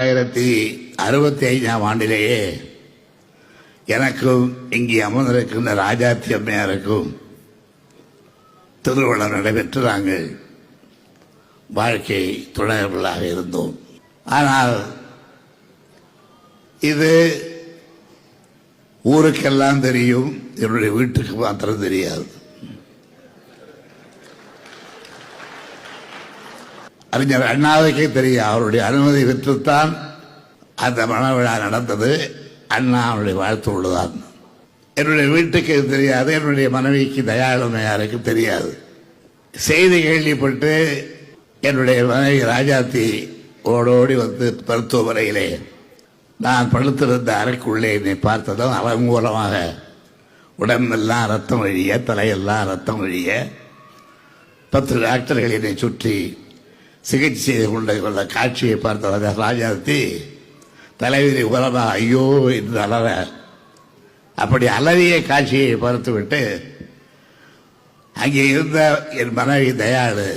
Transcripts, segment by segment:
1965ஆம் ஆண்டிலேயே எனக்கும் இங்கே அமர்ந்திருக்கின்ற ராஜாத்தி அம்மையாருக்கும் திருவிழா நடைபெற்று நாங்கள் வாழ்க்கை துணைவர்களாக இருந்தோம். ஆனால் இது ஊருக்கெல்லாம் தெரியும், என்னுடைய வீட்டுக்கு மாத்திரம் தெரியாது. அறிஞர் அண்ணாவுக்கே தெரியும். அவருடைய அனுமதி பெற்றுத்தான் அந்த மணவிழா நடந்தது. அண்ணா அவருடைய வாழ்த்தோடு தான். என்னுடைய வீட்டுக்கு தெரியாது, என்னுடைய மனைவிக்கு தயாளமையாருக்கு தெரியாது. செய்தி கேள்விப்பட்டு என்னுடைய மனைவி ராஜாத்தி ஓடோடி வந்து மருத்துவமனையிலே நான் படுத்திருந்த அறைக்குள்ளே என்னை பார்த்ததும் அவன் மூலமாக உடம்பெல்லாம் ரத்தம் வழிய, தலையெல்லாம் ரத்தம் வழிய 10 டாக்டர்கள் என்னை சுற்றி சிகிச்சை செய்து கொண்ட காட்சியை பார்த்த ராஜாத்தி தலைவிரி உலமாக ஐயோ என்று அலற, அப்படி அலறிய காட்சியை பார்த்துவிட்டு அங்கே இருந்த என் மனைவி தயாளு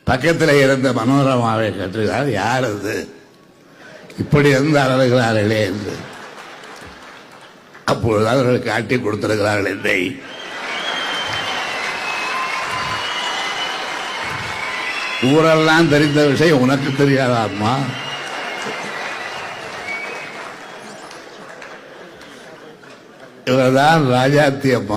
பக்கத்தில் இருந்த மனோரமாவை கற்றுகிறார். யார் அது இப்படி இருந்து அலறுகிறார்களே என்று. அப்பொழுது அவர்கள் காட்டி கொடுத்திருக்கிறார்கள் என்னை. ஊரெல்லாம் தெரிந்த விஷயம் உனக்கு தெரியாதா அம்மா? இவர்தான் ராஜாத்தி அம்மா.